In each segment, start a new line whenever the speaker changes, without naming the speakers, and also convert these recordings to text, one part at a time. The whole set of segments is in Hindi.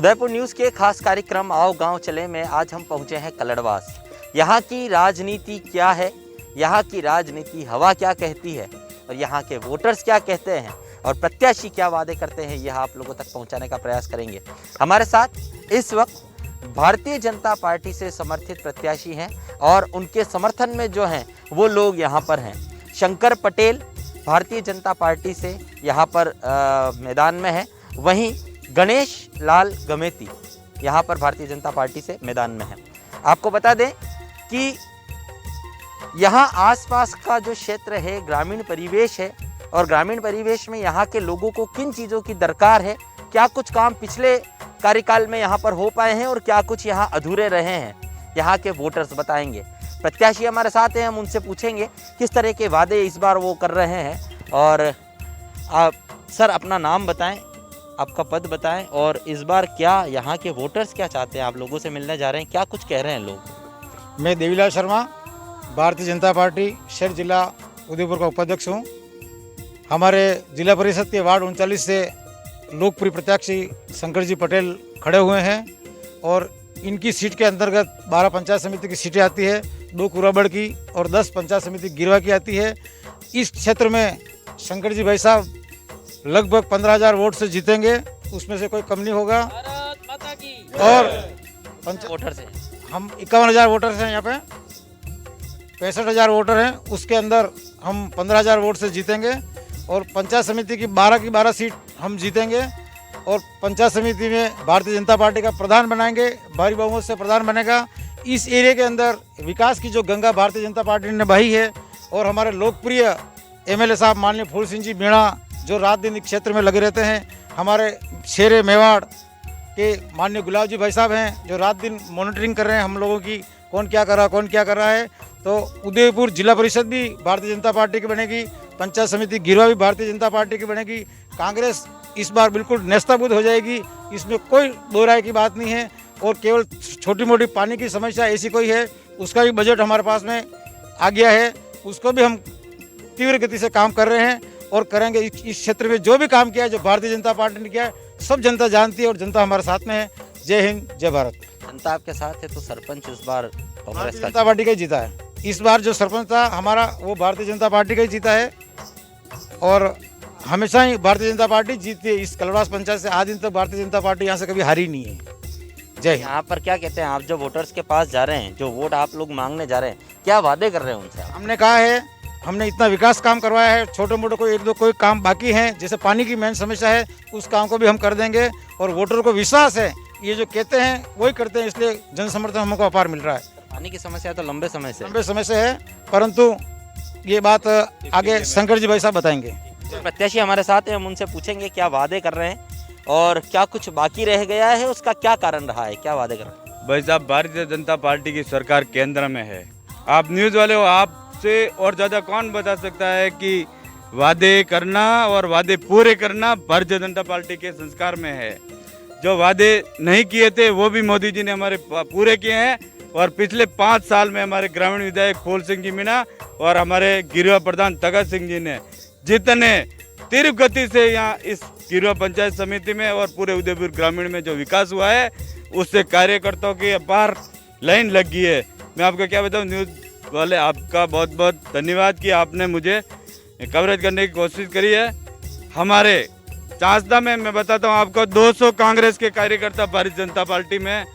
उदयपुर न्यूज़ के खास कार्यक्रम आओ गांव चले में आज हम पहुंचे हैं कलड़वास। यहाँ की राजनीति क्या है, यहाँ की राजनीति हवा क्या कहती है और यहाँ के वोटर्स क्या कहते हैं और प्रत्याशी क्या वादे करते हैं, यह आप लोगों तक पहुंचाने का प्रयास करेंगे। हमारे साथ इस वक्त भारतीय जनता पार्टी से समर्थित प्रत्याशी हैं और उनके समर्थन में जो हैं वो लोग यहाँ पर हैं। शंकर पटेल भारतीय जनता पार्टी से यहाँ पर मैदान में है, वहीं गणेश लाल गमेती यहाँ पर भारतीय जनता पार्टी से मैदान में है। आपको बता दें कि यहाँ आसपास का जो क्षेत्र है ग्रामीण परिवेश है और ग्रामीण परिवेश में यहाँ के लोगों को किन चीज़ों की दरकार है, क्या कुछ काम पिछले कार्यकाल में यहाँ पर हो पाए हैं और क्या कुछ यहाँ अधूरे रहे हैं, यहाँ के वोटर्स बताएंगे। प्रत्याशी हमारे साथ हैं, हम उनसे पूछेंगे किस तरह के वादे इस बार वो कर रहे हैं। और आप सर अपना नाम बताएं, आपका पद बताएं और इस बार क्या यहाँ के वोटर्स क्या चाहते हैं, आप लोगों से मिलने जा रहे हैं, क्या कुछ कह रहे हैं लोग।
मैं देवीलाल शर्मा भारतीय जनता पार्टी शहर जिला उदयपुर का उपाध्यक्ष हूँ। हमारे जिला परिषद के वार्ड 39 से लोकप्रिय प्रत्याशी शंकर जी पटेल खड़े हुए हैं और इनकी सीट के अंतर्गत 12 पंचायत समिति की सीटें आती है, 2 कुराबड़ की और 10 पंचायत समिति गिरवा की आती है। इस क्षेत्र में शंकर जी भाई साहब लगभग 15,000 वोट से जीतेंगे, उसमें से कोई कम नहीं होगा। और
वोटर से
हम 51,000 वोटर हैं, यहाँ पे 65,000 वोटर हैं, उसके अंदर हम 15,000 वोट से जीतेंगे और पंचायत समिति की 12 सीट हम जीतेंगे और पंचायत समिति में भारतीय जनता पार्टी का प्रधान बनाएंगे, भारी बहुमत से प्रधान बनेगा। इस एरिया के अंदर विकास की जो गंगा भारतीय जनता पार्टी ने बही है और हमारे लोकप्रिय एमएलए साहब माननीय फूल सिंह जी मीणा जो रात दिन इस क्षेत्र में लगे रहते हैं, हमारे शेरे मेवाड़ के माननीय गुलाब जी भाई साहब हैं जो रात दिन मॉनिटरिंग कर रहे हैं हम लोगों की, कौन क्या कर रहा है। तो उदयपुर जिला परिषद भी भारतीय जनता पार्टी की बनेगी, पंचायत समिति गिरवा भी भारतीय जनता पार्टी की बनेगी। कांग्रेस इस बार बिल्कुल नेस्ताबूद हो जाएगी, इसमें कोई दो राय की बात नहीं है। और केवल छोटी मोटी पानी की समस्या ऐसी कोई है, उसका भी बजट हमारे पास में आ गया है, उसको भी हम तीव्र गति से काम कर रहे हैं और करेंगे। इस क्षेत्र में जो भी काम किया है, जो भारतीय जनता पार्टी ने किया है, सब जनता जानती है और जनता हमारे साथ में है। जय हिंद, जय भारत।
जनता आपके साथ है तो सरपंच इस बार कांग्रेस का
जनता पार्टी का ही जीता है। इस बार जो सरपंच था हमारा वो भारतीय जनता पार्टी का ही जीता है और हमेशा ही भारतीय जनता पार्टी जीतती है। इस कलड़वास पंचायत से आज दिन तक भारतीय जनता पार्टी यहाँ से कभी हारी नहीं है। जय हिंद।
यहाँ पर क्या कहते हैं आप जो वोटर्स के पास जा रहे हैं, जो वोट आप लोग मांगने जा रहे हैं, क्या वादे कर रहे हैं उनसे?
हमने कहा है, हमने इतना विकास काम करवाया है, छोटे मोटे कोई 1-2 कोई काम बाकी हैं, जैसे पानी की मेन समस्या है, उस काम को भी हम कर देंगे और वोटर को विश्वास है ये जो कहते हैं वही करते हैं, इसलिए जन समर्थन हमको अपार मिल रहा है।
पानी की समस्या तो लंबे समय से
है, परंतु ये बात आगे शंकर जी भाई साहब बताएंगे।
प्रत्याशी हमारे साथ हैं, हम उनसे पूछेंगे क्या वादे कर रहे हैं और क्या कुछ बाकी रह गया है, उसका क्या कारण रहा है, क्या वादे कर रहे हैं।
भाई साहब, भारतीय जनता पार्टी की सरकार केंद्र में है। आप न्यूज़ वाले हो, आपसे और ज़्यादा कौन बता सकता है कि वादे करना और वादे पूरे करना भारतीय जनता पार्टी के संस्कार में है। जो वादे नहीं किए थे वो भी मोदी जी ने हमारे पूरे किए हैं और पिछले 5 साल में हमारे ग्रामीण विधायक फूल सिंह जी मीणा और हमारे गिरवा प्रधान तगत सिंह जी ने जितने तीव्र गति से यहाँ इस गिरवा पंचायत समिति में और पूरे उदयपुर ग्रामीण में जो विकास हुआ है, उससे कार्यकर्ताओं की अपार लाइन लग गई है। मैं आपको क्या बताऊँ, न्यूज़ वाले आपका बहुत बहुत धन्यवाद कि आपने मुझे कवरेज करने की कोशिश करी है। हमारे चांसदा में मैं बताता हूँ आपको, 200 कांग्रेस के कार्यकर्ता भारतीय जनता पार्टी में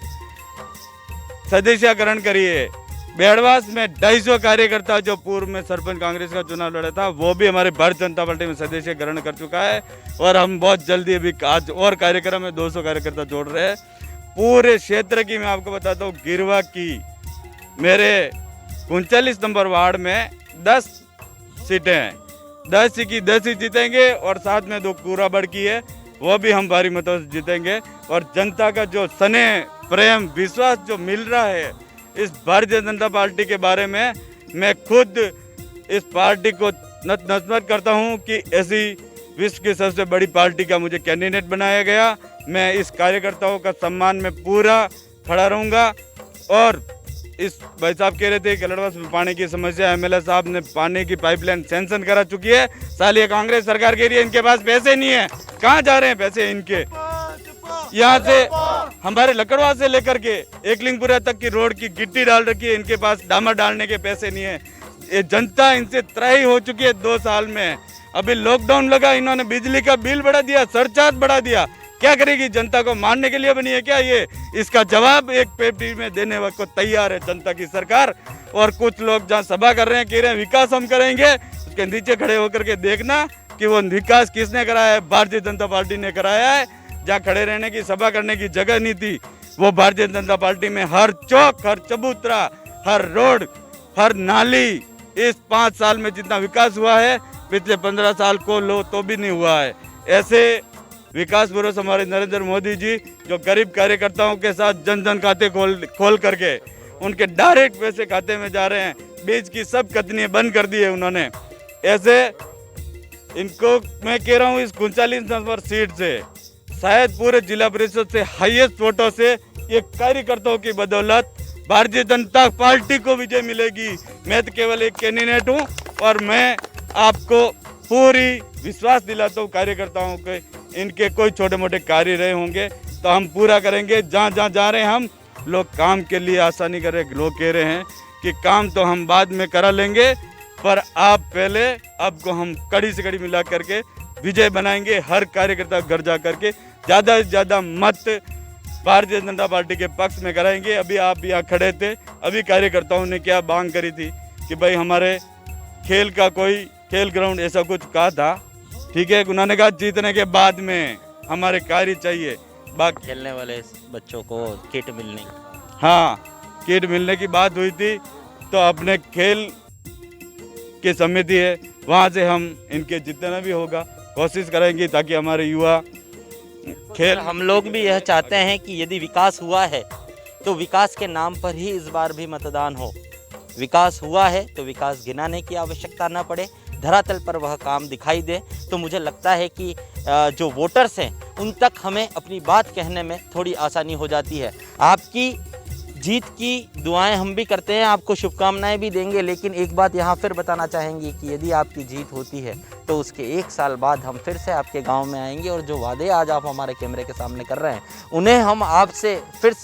सदस्यकरण करी है। बेड़वास में 250 कार्यकर्ता जो पूर्व में सरपंच कांग्रेस का चुनाव लड़ा था वो भी हमारे भारतीय जनता पार्टी में सदस्यकरण कर चुका है और हम बहुत जल्दी अभी आज और कार्यक्रम में 200 कार्यकर्ता जोड़ रहे हैं। पूरे क्षेत्र की मैं आपको बताता हूँ, गिरवा की मेरे 39 नंबर वार्ड में 10 सीटें हैं, 10 की 10 ही जीतेंगे और साथ में 2 कुराबड़ की है, वो भी हम भारी मतों से जीतेंगे। और जनता का जो स्नेह, प्रेम, विश्वास जो मिल रहा है इस भारतीय जनता पार्टी के बारे में, मैं खुद इस पार्टी को नतमस्तक करता हूं कि ऐसी विश्व की सबसे बड़ी पार्टी का मुझे कैंडिडेट बनाया गया। मैं इस कार्यकर्ताओं का सम्मान में पूरा खड़ा रहूंगा। और इस भाई साहब कह रहे थे कलड़वास में पानी की समस्या, एमएलए साहब ने पानी की पाइपलाइन सैंक्शन करा चुकी है। साल ये कांग्रेस सरकार कह रही है इनके पास पैसे नहीं है, कहाँ जा रहे हैं पैसे इनके? यहाँ से हमारे लकड़वा से लेकर के एकलिंगपुरा तक की रोड की गिट्टी डाल रखी है, इनके पास डामर डालने के पैसे नहीं है। ये जनता इनसे त्राही हो चुकी है 2 साल में। अभी लॉकडाउन लगा, इन्होंने बिजली का बिल बढ़ा दिया, सरचार्ज बढ़ा दिया। क्या करेगी? जनता को मारने के लिए बनी है क्या ये? इसका जवाब एक पेटी में देने को तैयार है जनता की सरकार। और कुछ लोग जहाँ सभा कर रहे हैं, कह रहे हैं विकास हम करेंगे, उसके नीचे खड़े होकर के देखना कि वो विकास किसने कराया है। भारतीय जनता पार्टी ने कराया है। जहाँ खड़े रहने की, सभा करने की जगह नहीं थी, वो भारतीय जनता पार्टी में हर चौक, हर चबूतरा, हर रोड, हर नाली, इस 5 साल में जितना विकास हुआ है पिछले 15 साल को लो तो भी नहीं हुआ है। ऐसे विकास पुरुष हमारे नरेंद्र मोदी जी, जो गरीब कार्यकर्ताओं के साथ जन जन खाते खोल करके उनके डायरेक्ट पैसे खाते में जा रहे हैं। बीच की सब कतनियाँ बंद कर दी है उन्होंने। ऐसे इनको मैं कह रहा हूँ, इस 39 नंबर सीट से शायद पूरे जिला परिषद से हाईएस्ट वोटों से ये कार्यकर्ताओं की बदौलत भारतीय जनता पार्टी को विजय मिलेगी। मैं तो केवल एक कैंडिडेट हूँ और मैं आपको पूरी विश्वास दिलाता हूँ कार्यकर्ताओं के, इनके कोई छोटे मोटे कार्य रहे होंगे तो हम पूरा करेंगे। जहाँ जहाँ जा रहे हैं हम लोग काम के लिए आसानी कर रहे, लोग कह रहे हैं कि काम तो हम बाद में करा लेंगे, पर आप पहले, आपको हम कड़ी से कड़ी मिला करके विजय बनाएंगे। हर कार्यकर्ता घर जा करके ज़्यादा से ज़्यादा मत भारतीय जनता पार्टी के पक्ष में कराएंगे। अभी आप यहाँ खड़े थे, अभी कार्यकर्ताओं ने क्या मांग करी थी कि भाई हमारे खेल का कोई खेल ग्राउंड ऐसा कुछ कहा था, ठीक है। उन्होंने कहा जीतने के बाद में हमारे कार्य चाहिए। बाकी
खेलने वाले बच्चों को किट मिलने,
हाँ, किट मिलने की बात हुई थी, तो अपने खेल की समिति है, वहाँ से हम इनके जितना भी होगा कोशिश करेंगे ताकि हमारे युवा खेल।
हम लोग भी यह चाहते हैं कि यदि विकास हुआ है तो विकास के नाम पर ही इस बार भी मतदान हो। विकास हुआ है तो विकास गिनाने की आवश्यकता न पड़े, धरातल पर वह काम दिखाई दे। तो मुझे लगता है कि जो वोटर्स हैं उन तक हमें अपनी बात कहने में थोड़ी आसानी हो जाती है। आपकी जीत की दुआएं हम भी करते हैं, आपको शुभकामनाएं भी देंगे, लेकिन एक बात यहाँ फिर बताना चाहेंगे कि यदि आपकी जीत होती है तो उसके 1 साल बाद हम फिर से आपके गांव में आएंगे और जो वादे आज आप हमारे कैमरे के सामने कर रहे हैं उन्हें हम आपसे फिर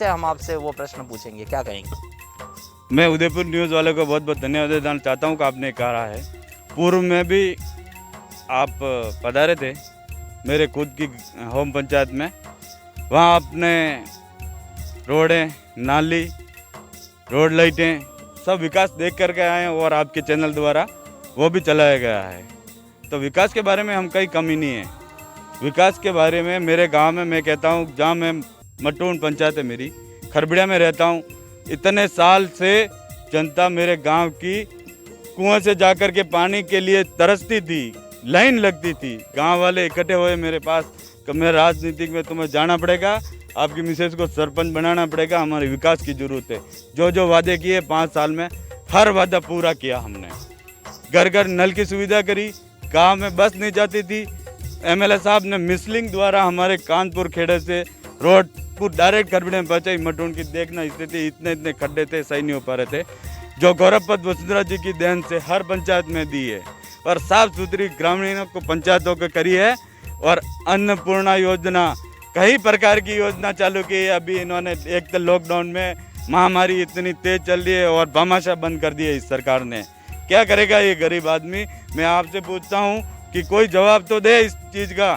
वो प्रश्न पूछेंगे। क्या कहेंगे?
मैं उदयपुर न्यूज़ वाले को बहुत बहुत धन्यवाद देना चाहता हूँ कि आपने कहा है। पूर्व में भी आप पधारे थे मेरे खुद की होम पंचायत में, वहाँ आपने रोडें, नाली, रोड लाइटें सब विकास देख करके आए हैं और आपके चैनल द्वारा वो भी चलाया गया है। तो विकास के बारे में हम कहीं कमी नहीं है। विकास के बारे में मेरे गांव में मैं कहता हूँ, जहाँ मैं मटून पंचायत है मेरी, खरबड़िया में रहता हूँ, इतने साल से जनता मेरे गांव की कुआं से जाकर के पानी के लिए तरसती थी, लाइन लगती थी। गांव वाले इकट्ठे हुए मेरे पास कि मैं राजनीतिक में तुम्हें जाना पड़ेगा, आपकी मिसेज को सरपंच बनाना पड़ेगा, हमारे विकास की ज़रूरत है। जो जो वादे किए 5 साल में हर वादा पूरा किया हमने। घर घर नल की सुविधा करी, गांव में बस नहीं जाती थी। एमएलए साहब ने मिसलिंग द्वारा हमारे कानपुर खेड़े से रोड डायरेक्ट खरबड़े में पहुँचाई। मटून की देखना स्थिति, इतने खड्डे थे, सही नहीं हो पा रहे थे, जो गौरवपत वसुंधरा जी की देन से हर पंचायत में दी है और साफ सुथरी ग्रामीणों को पंचायतों को करी है। और अन्नपूर्णा योजना, कई प्रकार की योजना चालू की है। अभी इन्होंने एक तो लॉकडाउन में महामारी इतनी तेज चल रही है और भामाशाह बंद कर दिया इस सरकार ने। क्या करेगा ये गरीब आदमी? मैं आपसे पूछता हूँ कि कोई जवाब तो दे इस चीज़ का।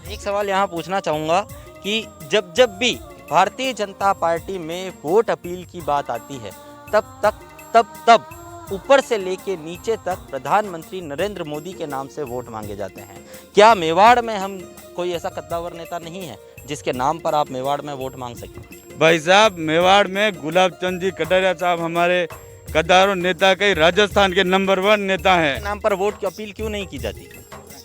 एक सवाल यहाँ पूछना चाहूँगा कि जब भी भारतीय जनता पार्टी में वोट अपील की बात आती है तब ऊपर से लेके नीचे तक प्रधानमंत्री नरेंद्र मोदी के नाम से वोट मांगे जाते हैं। क्या मेवाड़ में हम कोई ऐसा कद्दावर नेता नहीं है जिसके नाम पर आप मेवाड़ में वोट मांग सकें?
भाई साहब, मेवाड़ में गुलाब चंद जी कटारिया साहब हमारे कद्दारों नेता के राजस्थान के नंबर 1 नेता हैं।
नाम पर वोट की अपील क्यों नहीं की जाती?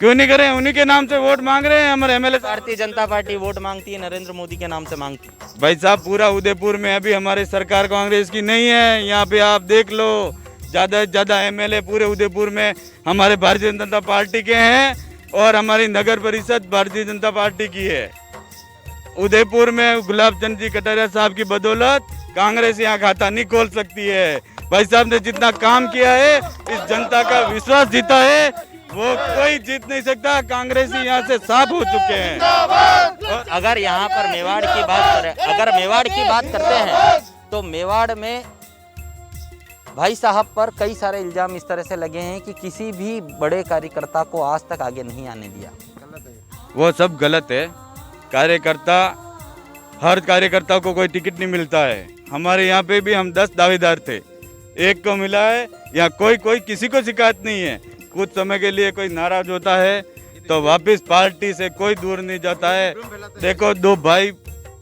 क्यों नहीं करें? उन्हीं के नाम से वोट मांग रहे हैं हमारे MLA.
Bharatiya Janata party vote मांगती है, नरेंद्र मोदी के नाम से मांगती है।
भाई साहब, पूरा उदयपुर में अभी हमारी सरकार कांग्रेस की नहीं है। यहाँ पे आप देख लो, ज़्यादा से ज़्यादा एमएलए पूरे उदयपुर में हमारे भारतीय जनता पार्टी के हैं और हमारी नगर परिषद भारतीय जनता पार्टी की है। उदयपुर में गुलाब चंद जी कटारिया साहब की बदौलत कांग्रेस यहाँ खाता नहीं खोल सकती है। भाई साहब ने जितना काम किया है, इस जनता का विश्वास जीता है, वो कोई जीत नहीं सकता। कांग्रेसी यहाँ से साफ हो चुके हैं।
अगर यहाँ पर मेवाड़ की बात करें, अगर मेवाड़ की बात करते हैं तो मेवाड़ में भाई साहब पर कई सारे इल्जाम इस तरह से लगे हैं कि किसी भी बड़े कार्यकर्ता को आज तक आगे नहीं आने दिया।
वो सब गलत है। कार्यकर्ता, हर कार्यकर्ता को कोई टिकट नहीं मिलता है। हमारे यहाँ पे भी हम 10 दावेदार थे, एक को मिला है। यहाँ कोई किसी को शिकायत नहीं है। कुछ समय के लिए कोई नाराज होता है तो वापस पार्टी से कोई दूर नहीं जाता है। देखो, 2 भाई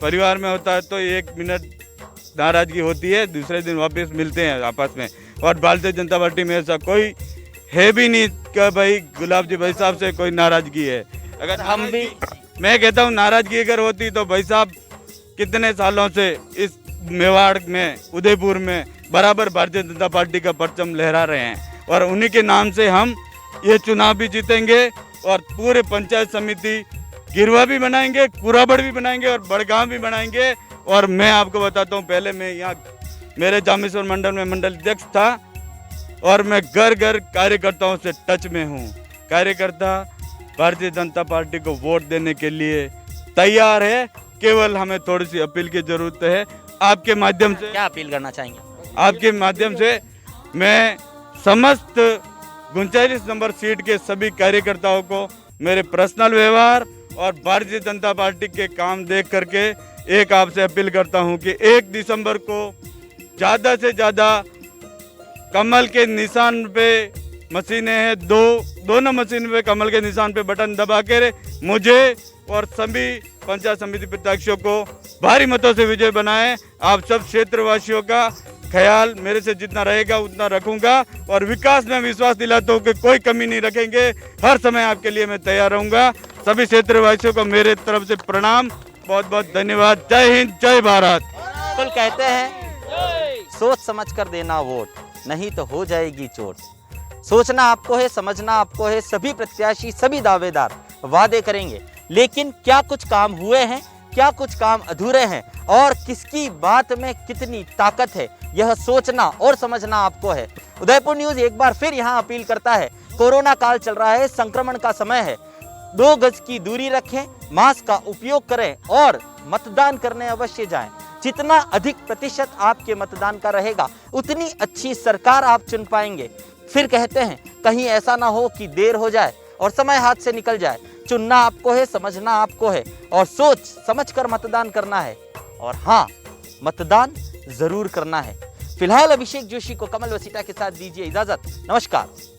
परिवार में होता है तो 1 मिनट नाराजगी होती है, दूसरे दिन वापस मिलते हैं आपस में। और भारतीय जनता पार्टी में ऐसा कोई है भी नहीं कि भाई गुलाब जी भाई साहब से कोई नाराजगी है। अगर हम भी, मैं कहता हूँ नाराजगी अगर होती तो भाई साहब कितने सालों से इस मेवाड़ में, उदयपुर में बराबर भारतीय जनता पार्टी का परचम लहरा रहे हैं। और उन्हीं के नाम से हम ये चुनाव भी जीतेंगे और पूरे पंचायत समिति गिरवा भी बनाएंगे, कुराबड़ भी बनाएंगे और बड़गांव भी बनाएंगे। और मैं आपको बताता हूँ, पहले मैं यहाँ मेरे जामेश्वर मंडल में मंडल अध्यक्ष था और मैं घर घर कार्यकर्ताओं से टच में हूँ। कार्यकर्ता भारतीय जनता पार्टी को वोट देने के लिए तैयार है, केवल हमें थोड़ी सी अपील की जरूरत है। आपके माध्यम से
क्या अपील करना चाहेंगे?
आपके माध्यम से मैं समस्त 39 नंबर सीट के सभी कार्यकर्ताओं को मेरे पर्सनल व्यवहार और भारतीय जनता पार्टी के काम देख करके एक आपसे अपील करता हूं कि 1 दिसंबर को ज़्यादा से ज़्यादा कमल के निशान पे मशीनें हैं, दोनों मशीन पे कमल के निशान पे बटन दबा के मुझे और सभी पंचायत समिति प्रत्याशियों को भारी मतों से विजय बनाएं। आप सब क्षेत्रवासियों का ख्याल मेरे से जितना रहेगा उतना रखूंगा और विकास में विश्वास दिलाता हूँ कि कोई कमी नहीं रखेंगे। हर समय आपके लिए मैं तैयार रहूंगा। सभी क्षेत्रवासियों को मेरे तरफ से प्रणाम, बहुत बहुत धन्यवाद। जय हिंद, जय भारत।
बिल्कुल कहते हैं सोच समझ कर देना वोट, नहीं तो हो जाएगी चोट। सोचना आपको है, समझना आपको है। सभी प्रत्याशी, सभी दावेदार वादे करेंगे, लेकिन क्या कुछ काम हुए हैं, क्या कुछ काम अधूरे हैं और किसकी बात में कितनी ताकत है, यह सोचना और समझना आपको है। उदयपुर न्यूज़ एक बार फिर यहाँ अपील करता है, कोरोना काल चल रहा है, संक्रमण का समय है, 2 गज की दूरी रखें, मास्क का उपयोग करें और मतदान करने अवश्य जाएं। जितना अधिक प्रतिशत आपके मतदान का रहेगा उतनी अच्छी सरकार आप चुन पाएंगे। फिर कहते हैं कहीं ऐसा ना हो कि देर हो जाए और समय हाथ से निकल जाए। चुनना आपको है, समझना आपको है और सोच समझकर मतदान करना है। और हाँ, मतदान जरूर करना है। फिलहाल अभिषेक जोशी को कमल वसीटा के साथ दीजिए इजाजत। नमस्कार।